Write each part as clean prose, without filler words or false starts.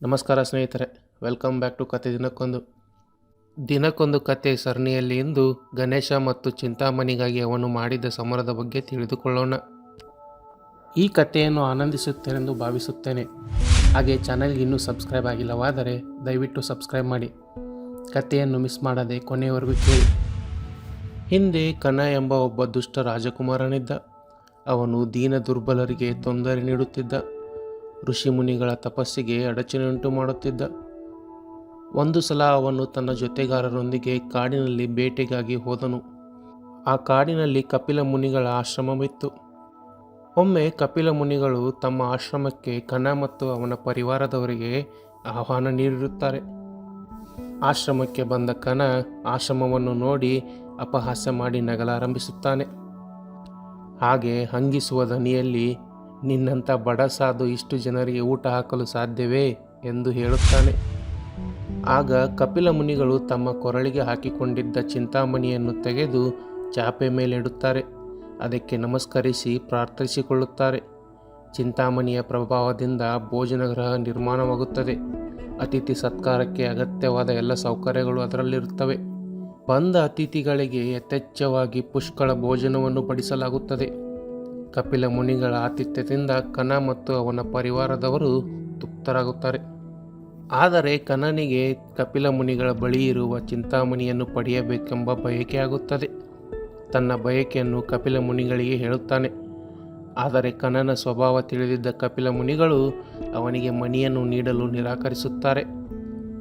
ನಮಸ್ಕಾರ ಸ್ನೇಹಿತರೆ, welcome back to ಕತೆ ದಿನಕ್ಕೊಂದು ಕತೆ ಸರಣಿಯಲ್ಲಿ ಇಂದು ಗಣೇಶ ಮತ್ತು ಚಿಂತಾಮಣಿಗಾಗಿ ಅವನು ಮಾಡಿದ ಸಮರದ ಬಗ್ಗೆ ತಿಳಿದುಕೊಳ್ಳೋಣ. ಈ ಕಥೆಯನ್ನು ಆನಂದಿಸುತ್ತೇನೆಂದು ಭಾವಿಸುತ್ತೇನೆ. ಹಾಗೆ ಚಾನಲ್ಗೆ ಇನ್ನೂ ಸಬ್ಸ್ಕ್ರೈಬ್ ಆಗಿಲ್ಲವಾದರೆ ದಯವಿಟ್ಟು ಸಬ್ಸ್ಕ್ರೈಬ್ ಮಾಡಿ. ಕಥೆಯನ್ನು ಮಿಸ್ ಮಾಡದೆ ಕೊನೆಯವರೆಗೂ ಕೇಳಿ. ಹಿಂದೆ ಕನ ಎಂಬ ಒಬ್ಬ ದುಷ್ಟ ರಾಜಕುಮಾರನಿದ್ದ. ಅವನು ದೀನ ದುರ್ಬಲರಿಗೆ ತೊಂದರೆ ನೀಡುತ್ತಿದ್ದ. ಋಷಿಮುನಿಗಳ ತಪಸ್ಸಿಗೆ ಅಡಚಣೆಯುಂಟು ಮಾಡುತ್ತಿದ್ದ. ಒಂದು ಸಲ ಅವನು ತನ್ನ ಜೊತೆಗಾರರೊಂದಿಗೆ ಕಾಡಿನಲ್ಲಿ ಬೇಟೆಗಾಗಿ ಹೋದನು. ಆ ಕಾಡಿನಲ್ಲಿ ಕಪಿಲ ಮುನಿಗಳ ಆಶ್ರಮವಿತ್ತು. ಒಮ್ಮೆ ಕಪಿಲ ಮುನಿಗಳು ತಮ್ಮ ಆಶ್ರಮಕ್ಕೆ ಕನ ಮತ್ತು ಅವನ ಪರಿವಾರದವರಿಗೆ ಆಹ್ವಾನ ನೀಡಿರುತ್ತಾರೆ. ಆಶ್ರಮಕ್ಕೆ ಬಂದ ಕನ ಆಶ್ರಮವನ್ನು ನೋಡಿ ಅಪಹಾಸ್ಯ ಮಾಡಿ ನಗಲಾರಂಭಿಸುತ್ತಾನೆ. ಹಾಗೆ ಹಂಗಿಸುವ ದನಿಯಲ್ಲಿ, ನಿನ್ನಂಥ ಬಡ ಸಾಧು ಇಷ್ಟು ಜನರಿಗೆ ಊಟ ಹಾಕಲು ಸಾಧ್ಯವೇ ಎಂದು ಹೇಳುತ್ತಾನೆ. ಆಗ ಕಪಿಲ ಮುನಿಗಳು ತಮ್ಮ ಕೊರಳಿಗೆ ಹಾಕಿಕೊಂಡಿದ್ದ ಚಿಂತಾಮಣಿಯನ್ನು ತೆಗೆದು ಚಾಪೆ ಮೇಲೆ ಇಡುತ್ತಾರೆ. ಅದಕ್ಕೆ ನಮಸ್ಕರಿಸಿ ಪ್ರಾರ್ಥಿಸಿಕೊಳ್ಳುತ್ತಾರೆ. ಚಿಂತಾಮಣಿಯ ಪ್ರಭಾವದಿಂದ ಭೋಜನ ಗೃಹ ನಿರ್ಮಾಣವಾಗುತ್ತದೆ. ಅತಿಥಿ ಸತ್ಕಾರಕ್ಕೆ ಅಗತ್ಯವಾದ ಎಲ್ಲ ಸೌಕರ್ಯಗಳು ಅದರಲ್ಲಿರುತ್ತವೆ. ಬಂದ ಅತಿಥಿಗಳಿಗೆ ಯಥೇಚ್ಛವಾಗಿ ಪುಷ್ಕಳ ಭೋಜನವನ್ನು ಬಡಿಸಲಾಗುತ್ತದೆ. ಕಪಿಲ ಮುನಿಗಳ ಆತಿಥ್ಯದಿಂದ ಕನ ಮತ್ತು ಅವನ ಪರಿವಾರದವರು ತೃಪ್ತರಾಗುತ್ತಾರೆ. ಆದರೆ ಕನನಿಗೆ ಕಪಿಲ ಮುನಿಗಳ ಬಳಿ ಇರುವ ಚಿಂತಾಮಣಿಯನ್ನು ಪಡೆಯಬೇಕೆಂಬ ಬಯಕೆಯಾಗುತ್ತದೆ. ತನ್ನ ಬಯಕೆಯನ್ನು ಕಪಿಲ ಮುನಿಗಳಿಗೆ ಹೇಳುತ್ತಾನೆ. ಆದರೆ ಕನನ ಸ್ವಭಾವ ತಿಳಿದಿದ್ದ ಕಪಿಲ ಮುನಿಗಳು ಅವನಿಗೆ ಮಣಿಯನ್ನು ನೀಡಲು ನಿರಾಕರಿಸುತ್ತಾರೆ.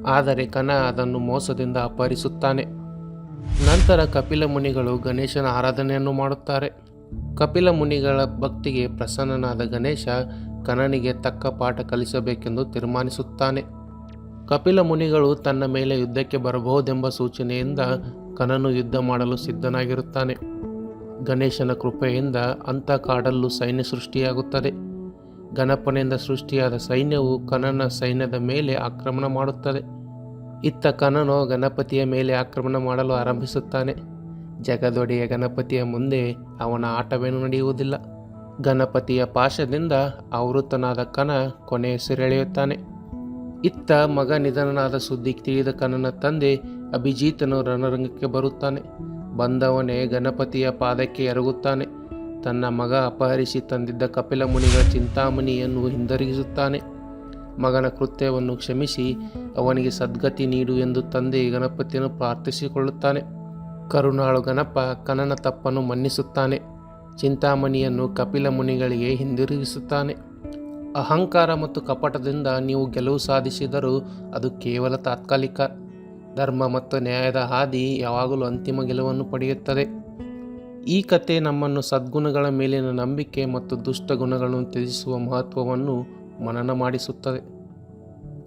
ಆದರೆ ಕನ ಅದನ್ನು ಮೋಸದಿಂದ ಅಪಹರಿಸುತ್ತಾನೆ. ನಂತರ ಕಪಿಲ ಮುನಿಗಳು ಗಣೇಶನ ಆರಾಧನೆಯನ್ನು ಮಾಡುತ್ತಾರೆ. ಕಪಿಲ ಮುನಿಗಳ ಭಕ್ತಿಗೆ ಪ್ರಸನ್ನನಾದ ಗಣೇಶ ಕನನಿಗೆ ತಕ್ಕ ಪಾಠ ಕಲಿಸಬೇಕೆಂದು ತೀರ್ಮಾನಿಸುತ್ತಾನೆ. ಕಪಿಲ ಮುನಿಗಳು ತನ್ನ ಮೇಲೆ ಯುದ್ಧಕ್ಕೆ ಬರಬಹುದೆಂಬ ಸೂಚನೆಯಿಂದ ಕನನು ಯುದ್ಧ ಮಾಡಲು ಸಿದ್ಧನಾಗಿರುತ್ತಾನೆ. ಗಣೇಶನ ಕೃಪೆಯಿಂದ ಅಂಥ ಕಾಡಲ್ಲೂ ಸೈನ್ಯ ಸೃಷ್ಟಿಯಾಗುತ್ತದೆ. ಗಣಪನಿಂದ ಸೃಷ್ಟಿಯಾದ ಸೈನ್ಯವು ಕನನ ಸೈನ್ಯದ ಮೇಲೆ ಆಕ್ರಮಣ ಮಾಡುತ್ತದೆ. ಇತ್ತ ಕನನು ಗಣಪತಿಯ ಮೇಲೆ ಆಕ್ರಮಣ ಮಾಡಲು ಆರಂಭಿಸುತ್ತಾನೆ. ಜಗದೊಡೆಯ ಗಣಪತಿಯ ಮುಂದೆ ಅವನ ಆಟವೇನು ನಡೆಯುವುದಿಲ್ಲ. ಗಣಪತಿಯ ಪಾಶದಿಂದ ಆವೃತನಾದ ಕನ ಕೊನೆ ಸೆರೆಳೆಯುತ್ತಾನೆ. ಇತ್ತ ಮಗ ನಿಧನನಾದ ಸುದ್ದಿ ತಿಳಿದ ಕನನ ತಂದೆ ಅಭಿಜಿತನು ರಣರಂಗಕ್ಕೆ ಬರುತ್ತಾನೆ. ಬಂದವನೇ ಗಣಪತಿಯ ಪಾದಕ್ಕೆ ಎರಗುತ್ತಾನೆ. ತನ್ನ ಮಗ ಅಪಹರಿಸಿ ತಂದಿದ್ದ ಕಪಿಲ ಮುನಿಗಳ ಚಿಂತಾಮಣಿಯನ್ನು ಹಿಂದಿರುಗಿಸುತ್ತಾನೆ. ಮಗನ ಕೃತ್ಯವನ್ನು ಕ್ಷಮಿಸಿ ಅವನಿಗೆ ಸದ್ಗತಿ ನೀಡು ಎಂದು ತಂದೆ ಗಣಪತಿಯನ್ನು ಪ್ರಾರ್ಥಿಸಿಕೊಳ್ಳುತ್ತಾನೆ. ಕರುಣಾಳು ಗಣಪ ಕನನ ತಪ್ಪನ್ನು ಮನ್ನಿಸುತ್ತಾನೆ. ಚಿಂತಾಮಣಿಯನ್ನು ಕಪಿಲ ಮುನಿಗಳಿಗೆ ಹಿಂದಿರುಗಿಸುತ್ತಾನೆ. ಅಹಂಕಾರ ಮತ್ತು ಕಪಟದಿಂದ ನೀವು ಗೆಲುವು ಸಾಧಿಸಿದರೂ ಅದು ಕೇವಲ ತಾತ್ಕಾಲಿಕ. ಧರ್ಮ ಮತ್ತು ನ್ಯಾಯದ ಹಾದಿ ಯಾವಾಗಲೂ ಅಂತಿಮ ಗೆಲುವನ್ನು ಪಡೆಯುತ್ತದೆ. ಈ ಕತೆ ನಮ್ಮನ್ನು ಸದ್ಗುಣಗಳ ಮೇಲಿನ ನಂಬಿಕೆ ಮತ್ತು ದುಷ್ಟ ಗುಣಗಳನ್ನು ತ್ಯಜಿಸುವ ಮಹತ್ವವನ್ನು ಮನನ ಮಾಡಿಸುತ್ತದೆ.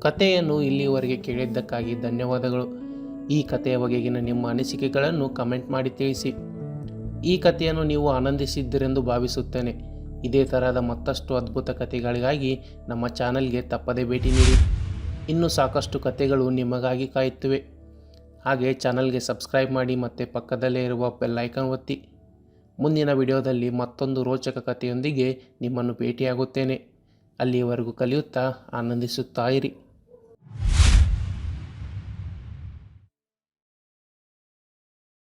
ಕಥೆಯನ್ನು ಇಲ್ಲಿಯವರೆಗೆ ಕೇಳಿದ್ದಕ್ಕಾಗಿ ಧನ್ಯವಾದಗಳು. ಈ ಕಥೆಯ ಬಗೆಗಿನ ನಿಮ್ಮ ಅನಿಸಿಕೆಗಳನ್ನು ಕಮೆಂಟ್ ಮಾಡಿ ತಿಳಿಸಿ. ಈ ಕಥೆಯನ್ನು ನೀವು ಆನಂದಿಸಿದ್ದೀರೆಂದು ಭಾವಿಸುತ್ತೇನೆ. ಇದೇ ಥರದ ಮತ್ತಷ್ಟು ಅದ್ಭುತ ಕಥೆಗಳಿಗಾಗಿ ನಮ್ಮ ಚಾನಲ್ಗೆ ತಪ್ಪದೇ ಭೇಟಿ ನೀಡಿ. ಇನ್ನೂ ಸಾಕಷ್ಟು ಕಥೆಗಳು ನಿಮಗಾಗಿ ಕಾಯುತ್ತಿವೆ. ಹಾಗೆ ಚಾನಲ್ಗೆ ಸಬ್ಸ್ಕ್ರೈಬ್ ಮಾಡಿ ಮತ್ತು ಪಕ್ಕದಲ್ಲೇ ಇರುವ ಬೆಲ್ ಐಕಾನ್ ಒತ್ತಿ. ಮುಂದಿನ ವಿಡಿಯೋದಲ್ಲಿ ಮತ್ತೊಂದು ರೋಚಕ ಕಥೆಯೊಂದಿಗೆ ನಿಮ್ಮನ್ನು ಭೇಟಿಯಾಗುತ್ತೇನೆ. ಅಲ್ಲಿಯವರೆಗೂ ಕಲಿಯುತ್ತಾ ಆನಂದಿಸುತ್ತಾ ಇರಿ.